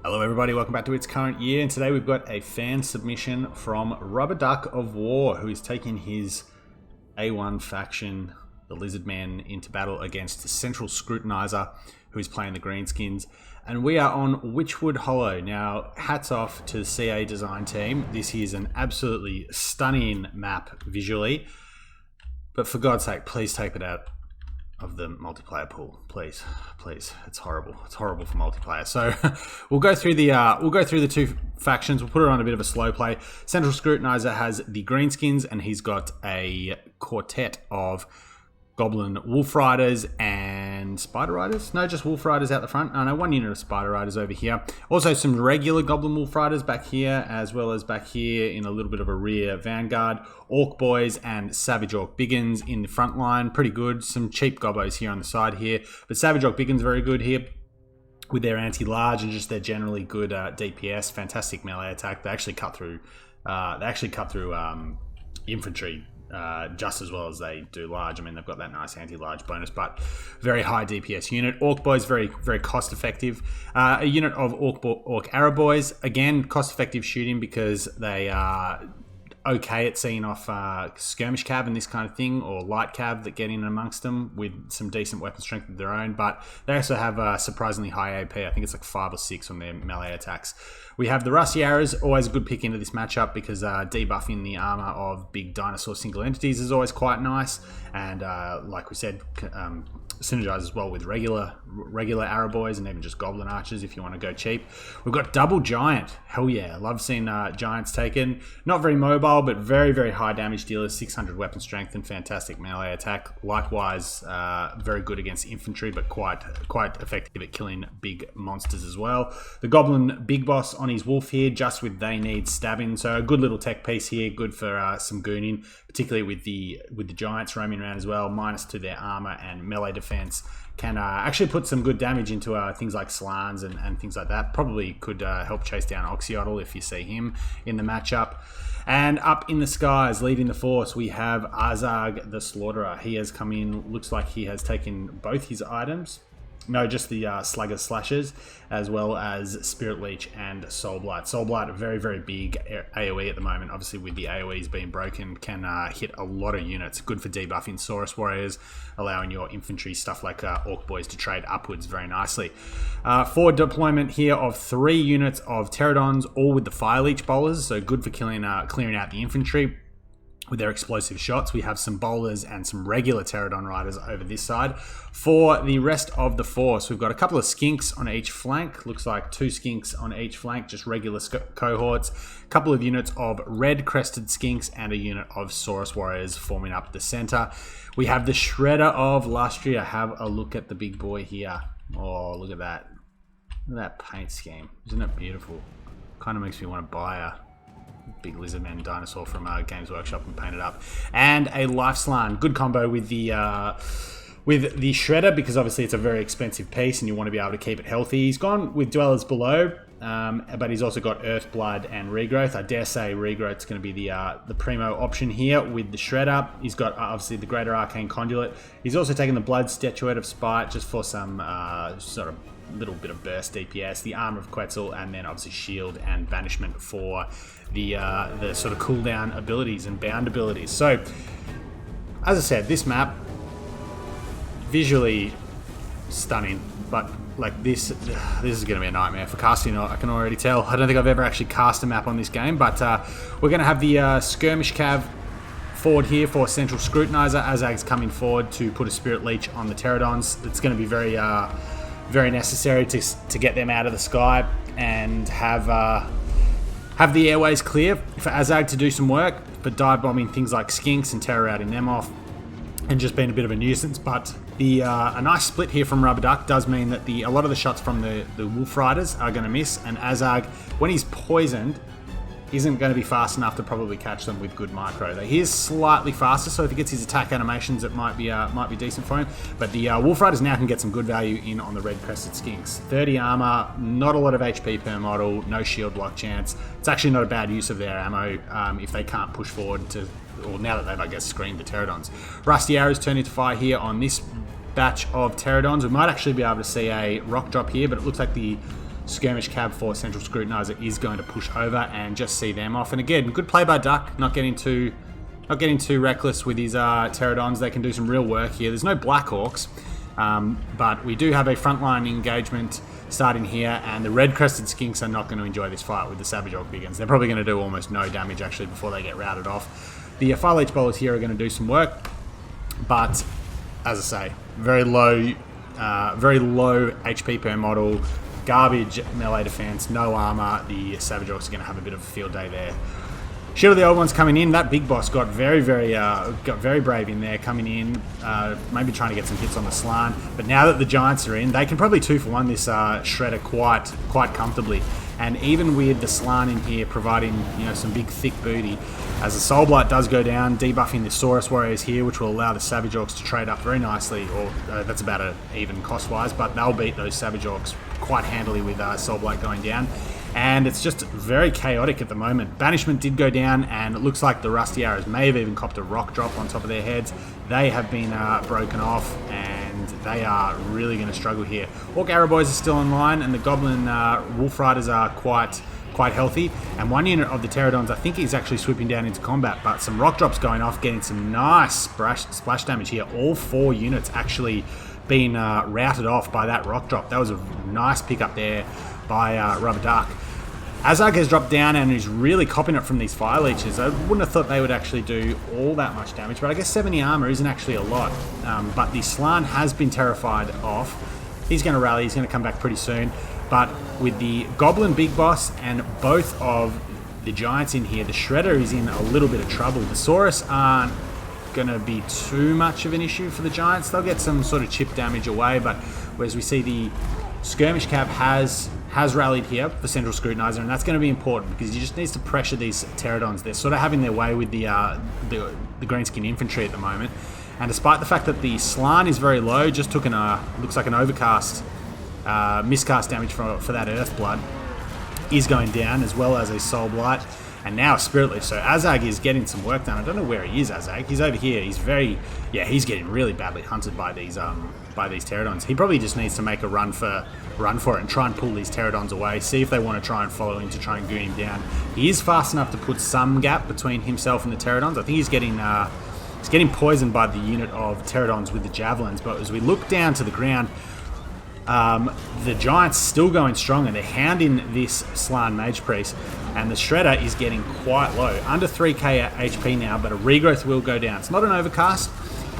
Hello everybody, welcome back to Its Current Year, and today we've got a fan submission from Rubber Duck of War, who is taking his A1 faction, the Lizard Men, into battle against the Central Scrutinizer, who is playing the Greenskins. And we are on Witchwood Hollow. Now, hats off to the CA design team. This is an absolutely stunning map visually, but for God's sake, please take it out of the multiplayer pool, please. It's horrible for multiplayer. So we'll go through the two factions. We'll put it on a bit of a slow play. Central Scrutinizer has the Greenskins, and he's got a quartet of Goblin Wolf Riders and Spider Riders. No, just Wolf Riders out the front. Oh, no, one unit of Spider Riders over here. Also some regular Goblin Wolf Riders back here, as well as back here in a little bit of a rear vanguard. Orc Boys and Savage Orc Biggins in the front line. Pretty good. Some cheap Gobbos here on the side here. But Savage Orc Biggins very good here with their anti-large and just their generally good DPS. Fantastic melee attack. They actually cut through infantry just as well as they do large. I mean, they've got that nice anti-large bonus, but very high DPS unit. Orc Boys, very cost effective. A unit of Orc Arrow Boys, again, cost effective shooting because they are okay at seeing off skirmish cav and this kind of thing, or light cav that get in amongst them with some decent weapon strength of their own. But they also have surprisingly high AP. I think it's like 5 or 6 on their melee attacks. We have the Rusty Arrows, always a good pick into this matchup because debuffing the armor of big dinosaur single entities is always quite nice. And like we said, synergize as well with regular Arrow Boys and even just Goblin Archers if you want to go cheap. We've got Double Giant. Hell yeah, love seeing Giants taken. Not very mobile, but very high damage dealers, 600 weapon strength and fantastic melee attack. Likewise, very good against infantry, but quite effective at killing big monsters as well. The Goblin Big Boss on his wolf here, just with they need stabbing, so a good little tech piece here, good for some gooning, particularly with the Giants roaming around as well. Minus to their armor and melee defense can actually put some good damage into things like Slans and things like that. Probably could help chase down Oxyotl if you see him in the matchup. And up in the skies, leading the force, we have Asag the Slaughterer. He has come in, looks like he has taken both his items. No, just the Slugger Slashers, as well as Spirit Leech and Soul Blight. Soul Blight, very big AoE at the moment. Obviously, with the AoEs being broken, can hit a lot of units. Good for debuffing Saurus Warriors, allowing your infantry, stuff like Orc Boys, to trade upwards very nicely. Forward deployment here of 3 units of Pterodons, all with the Fire Leech Bowlers, so good for clearing out the infantry with their explosive shots. We have some bowlers and some regular Pterodon riders over this side. For the rest of the force, we've got a couple of skinks on each flank. Looks like 2 skinks on each flank, just regular cohorts. A couple of units of red crested skinks and a unit of Saurus Warriors forming up the center. We have the Shredder of Lustria. Have a look at the big boy here. Oh, look at that. Look at that paint scheme. Isn't it beautiful? Kind of makes me want to buy a big lizard man dinosaur from Games Workshop and paint it up. And a Life Slan, good combo with the Shredder, because obviously it's a very expensive piece and you want to be able to keep it healthy. He's gone with Dwellers Below, but he's also got Earth Blood and Regrowth. I dare say Regrowth's going to be the primo option here with the Shredder. He's got obviously the Greater Arcane Conduit. He's also taken the Blood Statuette of Spite just for some sort of little bit of burst DPS, the Armor of Quetzal, and then obviously Shield and Banishment for the sort of cooldown abilities and bound abilities. So, as I said, this map, visually stunning, but like this is going to be a nightmare for casting. I can already tell. I don't think I've ever actually cast a map on this game, but we're going to have the Skirmish Cav forward here for Central Scrutinizer. Asag's coming forward to put a Spirit Leech on the Pterodons. It's going to be very necessary to get them out of the sky and have the airways clear for Asag to do some work, for dive bombing things like skinks and terror-routing them off and just being a bit of a nuisance. But a nice split here from Rubber Duck does mean that a lot of the shots from the Wolf Riders are going to miss, and Asag, when he's poisoned, isn't going to be fast enough to probably catch them with good micro. He is slightly faster, so if he gets his attack animations, it might be decent for him. But the Wolf Riders now can get some good value in on the red crested skinks. 30 armor, not a lot of HP per model, no shield block chance. It's actually not a bad use of their ammo if they can't push forward to, or now that they've, I guess, screened the Pterodons. Rusty Arrows turn into fire here on this batch of Pterodons. We might actually be able to see a rock drop here, but it looks like the skirmish cab for Central Scrutinizer is going to push over and just see them off. And again, good play by Duck, not getting too reckless with his pterodons. They can do some real work here. There's no Black Orcs, but we do have a frontline engagement starting here, and the red-crested skinks are not going to enjoy this fight with the Savage Orc Biggins. They're probably going to do almost no damage actually before they get routed off. The Fire Leech Bowlers here are going to do some work, but as I say, very low HP per model, garbage melee defense, no armor. The Savage Orcs are going to have a bit of a field day there. Shield of the Old Ones coming in. That big boss got very brave in there, coming in, maybe trying to get some hits on the Slann. But now that the Giants are in, they can probably 2-for-1 this Shredder quite comfortably. And even with the Slann in here providing some big thick booty, as the Soul Blight does go down, debuffing the Saurus Warriors here, which will allow the Savage Orcs to trade up very nicely, or that's about an even cost-wise, but they'll beat those Savage Orcs quite handily with Soul Blight going down. And it's just very chaotic at the moment. Banishment did go down, and it looks like the Rusty Arrows may have even copped a rock drop on top of their heads. They have been broken off, and they are really going to struggle here. Orc Arrow Boys are still online, and the Goblin Wolf Riders are quite healthy. And one unit of the Pterodons, I think, is actually swooping down into combat, but some rock drops going off, getting some nice splash damage here. All 4 units actually being routed off by that rock drop. That was a nice pickup there by Rubber Duck. Asag has dropped down and is really copping it from these Fire Leeches. I wouldn't have thought they would actually do all that much damage, but I guess 70 armor isn't actually a lot. But the Slann has been terrified off. He's going to rally, he's going to come back pretty soon. But with the Goblin Big Boss and both of the Giants in here, the Shredder is in a little bit of trouble. The Saurus aren't going to be too much of an issue for the Giants. They'll get some sort of chip damage away, but whereas we see the Skirmish Cab has rallied here for Central Scrutinizer, and that's going to be important because he just needs to pressure these Pterodons. They're sort of having their way with the Greenskin infantry at the moment, and despite the fact that the Slann is very low, just took looks like an overcast, miscast damage for that Earth Blood, is going down, as well as a Soul Blight, and now a Spirit Leaf. So Asag is getting some work done. I don't know where he is, Asag. He's over here. He's getting really badly hunted by these Pterodons. He probably just needs to make a run for it and try and pull these Pterodons away, see if they want to try and follow him to try and goon him down. He is fast enough to put some gap between himself and the Pterodons. I think he's getting poisoned by the unit of Pterodons with the Javelins, but as we look down to the ground, the Giants still going strong, and they're hounding this Slann Mage Priest, and the Shredder is getting quite low, under 3k HP now, but a regrowth will go down. It's not an overcast,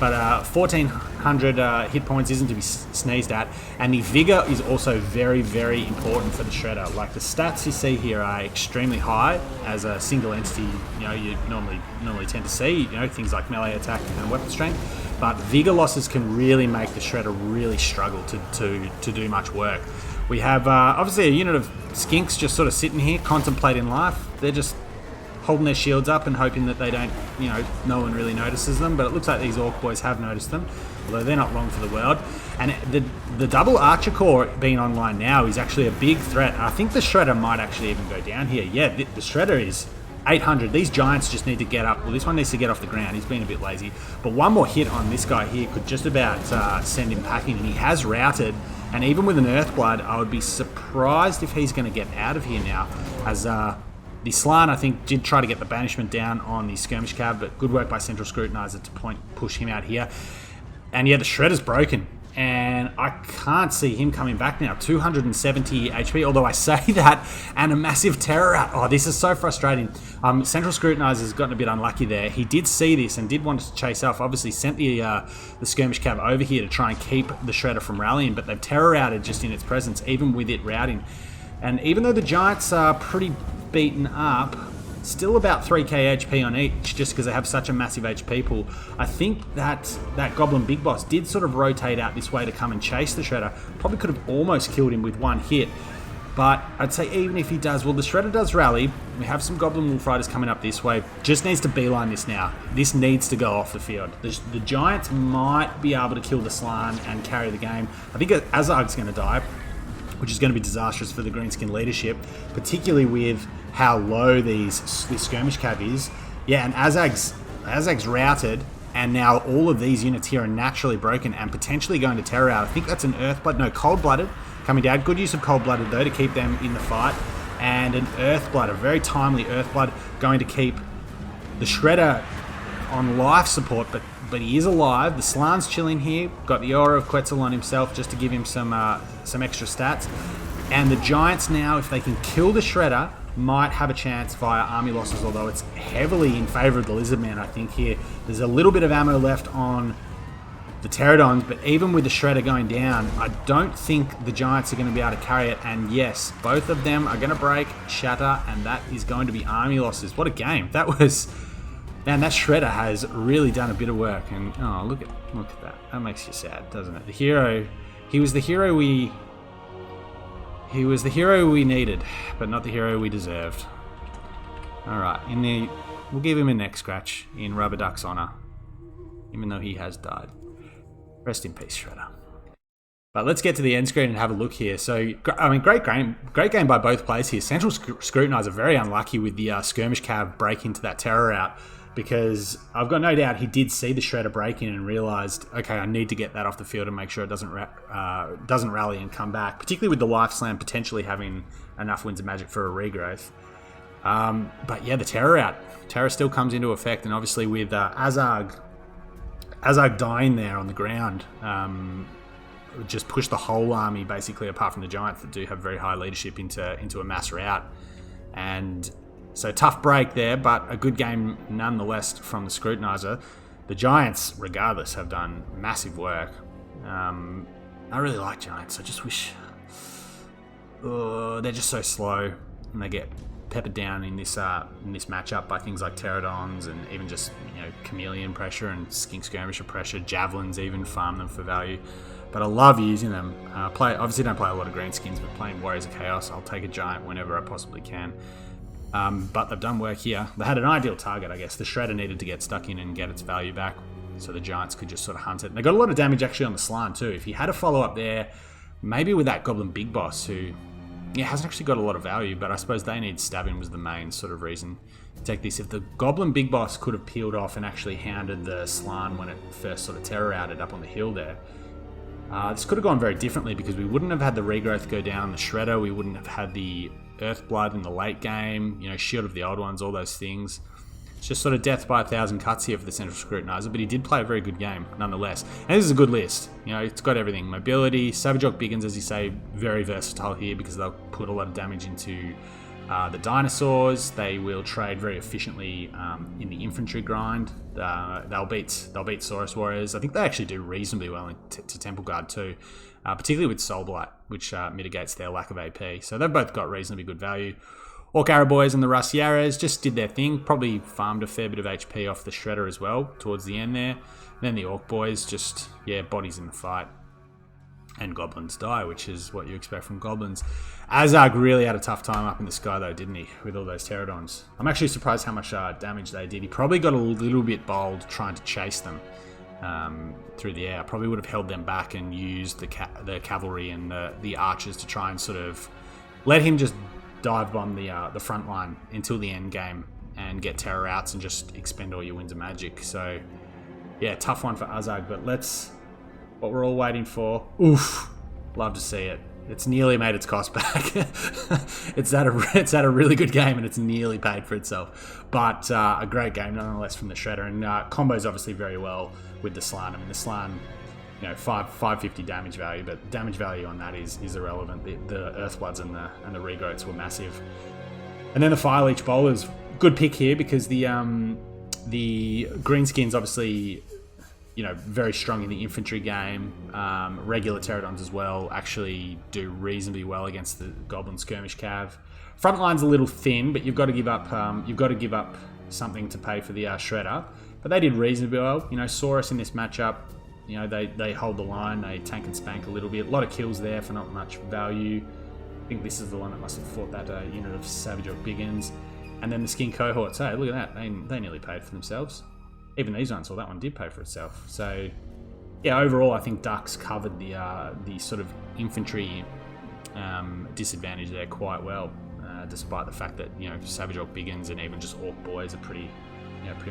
but 1400 hit points isn't to be sneezed at, and the Vigor is also very, very important for the Shredder. Like, the stats you see here are extremely high as a single entity. You normally tend to see things like melee attack and weapon strength, but Vigor losses can really make the Shredder really struggle to do much work. We have obviously a unit of Skinks just sort of sitting here contemplating life. They're just holding their shields up and hoping that they don't, no one really notices them, but it looks like these Orc Boys have noticed them, although they're not long for the world. And the double Archer Core being online now is actually a big threat. I think the Shredder might actually even go down here. Yeah, the Shredder is 800. These Giants just need to get up. Well, this one needs to get off the ground. He's been a bit lazy, but one more hit on this guy here could just about send him packing, and he has routed. And even with an Earthblood, I would be surprised if he's going to get out of here now, as the Slann, I think, did try to get the banishment down on the Skirmish Cab, but good work by Central Scrutinizer to push him out here. And yeah, the Shredder's broken, and I can't see him coming back now. 270 HP, although I say that, and a massive terror out. Oh, this is so frustrating. Central Scrutinizer's gotten a bit unlucky there. He did see this and did want to chase off. Obviously sent the Skirmish Cab over here to try and keep the Shredder from rallying, but they've terror outed just in its presence, even with it routing. And even though the Giants are pretty beaten up, still about 3k HP on each, just because they have such a massive HP pool. I think that Goblin Big Boss did sort of rotate out this way to come and chase the Shredder. Probably could have almost killed him with one hit, but I'd say even if he does, well, the Shredder does rally. We have some Goblin Wolf Riders coming up this way. Just needs to beeline this now. This needs to go off the field. The Giants might be able to kill the Slann and carry the game. I think Asag's going to die, which is going to be disastrous for the Greenskin leadership, particularly with how low this Skirmish Cab is. Yeah, and Asag's routed, and now all of these units here are naturally broken and potentially going to terror out. I think that's an Earthblood, no, Cold-Blooded. coming down. Good use of Cold-Blooded, though, to keep them in the fight. And an Earthblood, a very timely Earthblood, going to keep the Shredder on life support, but he is alive. The Slan's chilling here. Got the Aura of Quetzal on himself just to give him some extra stats. And the Giants now, if they can kill the Shredder, might have a chance via army losses, although it's heavily in favour of the Lizardman, I think, here. There's a little bit of ammo left on the Pterodons, but even with the Shredder going down, I don't think the Giants are going to be able to carry it. And yes, both of them are going to break, shatter, and that is going to be army losses. What a game. That was... Man, that Shredder has really done a bit of work. And, oh, look at that. That makes you sad, doesn't it? The hero... He was the hero we needed, but not the hero we deserved. Alright, we'll give him a neck scratch in Rubber Duck's honour, even though he has died. Rest in peace, Shredder. But let's get to the end screen and have a look here. So, I mean, great game by both players here. Central Scrutinizer very unlucky with the skirmish cav break into that terror out, because I've got no doubt he did see the Shredder break in and realised, okay, I need to get that off the field and make sure it doesn't rally and come back, particularly with the Life Slam potentially having enough Winds of Magic for a regrowth. But yeah, the terror still comes into effect, and obviously with Asag dying there on the ground, just push the whole army basically, apart from the Giants that do have very high leadership, into a mass rout. And so tough break there, but a good game nonetheless from the Scrutinizer. The Giants, regardless, have done massive work. I really like Giants. I just wish... they're just so slow, and they get peppered down in this matchup by things like Pterodons and even just, Chameleon pressure and Skink Skirmisher pressure. Javelins even farm them for value. But I love using them. Obviously don't play a lot of Greenskins, but playing Warriors of Chaos, I'll take a Giant whenever I possibly can. But they've done work here. They had an ideal target, I guess. The Shredder needed to get stuck in and get its value back, so the Giants could just sort of hunt it. And they got a lot of damage actually on the Slan too. If he had a follow-up there, maybe with that Goblin Big Boss, who hasn't actually got a lot of value, but I suppose they need stabbing was the main sort of reason to take this. If the Goblin Big Boss could have peeled off and actually hounded the Slan when it first sort of terror-outed up on the hill there, this could have gone very differently, because we wouldn't have had the regrowth go down the Shredder, we wouldn't have had the Earthblood in the late game, Shield of the Old Ones, all those things. It's just sort of death by 1,000 cuts here for the Central Scrutinizer, but he did play a very good game nonetheless. And this is a good list. It's got everything. Mobility, Savage Orc Biggins, as you say, very versatile here, because they'll put a lot of damage into the dinosaurs. They will trade very efficiently in the infantry grind. They'll beat Saurus Warriors. I think they actually do reasonably well to Temple Guard too, particularly with Soul Blight, which mitigates their lack of AP. So they've both got reasonably good value. Orc Arrow Boys and the Rusty Arrows just did their thing. Probably farmed a fair bit of HP off the Shredder as well towards the end there. And then the Orc Boys just, bodies in the fight. And Goblins die, which is what you expect from Goblins. Azag really had a tough time up in the sky though, didn't he? With all those Pterodons. I'm actually surprised how much damage they did. He probably got a little bit bold trying to chase them through the air. Probably would have held them back and used the cavalry and the archers to try and sort of let him just dive bomb the front line until the end game and get terror outs and just expend all your Winds of Magic. So yeah, tough one for Azag, but what we're all waiting for. Oof, love to see it. It's nearly made its cost back. it's had a really good game, and it's nearly paid for itself. But a great game nonetheless from the Shredder, and combos obviously very well with the Slan. I mean, the Slan, 550 damage value, but damage value on that is irrelevant. The Earthbloods and the regrowths were massive. And then the Fire Leech Bowlers, good pick here, because the Greenskins obviously, very strong in the infantry game. Regular Pterodons as well actually do reasonably well against the Goblin Skirmish Cav. Front line's a little thin, but you've got to give up something to pay for the Shredder. But they did reasonably well. Saurus in this matchup, they hold the line, they tank and spank a little bit. A lot of kills there for not much value. I think this is the one that must have fought that unit of Savage Orc Biggins. And then the Skin Cohorts. Hey, look at that. They nearly paid for themselves. Even these ones, well, that one did pay for itself. So, yeah, overall, I think Ducks covered the sort of infantry disadvantage there quite well, despite the fact that Savage Orc Biggins and even just Orc Boys are pretty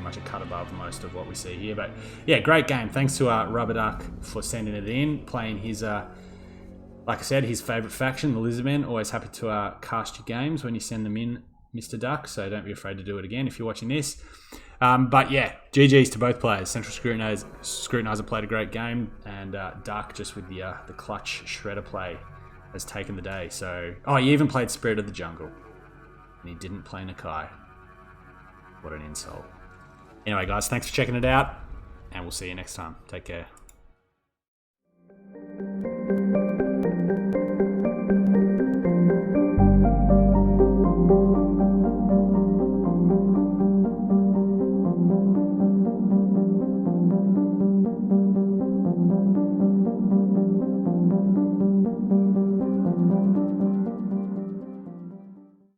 much a cut above most of what we see here. But yeah, great game. Thanks to Rubber Duck for sending it in, playing his Like I said, his favourite faction, the Lizardmen, always happy to cast your games when you send them in, Mr. Duck, so don't be afraid to do it again if you're watching this. But yeah, GG's to both players. Central Scrutinizer played a great game, and Duck, just with the clutch shredder play, has taken the day. So, he even played Spirit of the Jungle, and he didn't play Nakai. What an insult. Anyway, guys, thanks for checking it out, and we'll see you next time. Take care.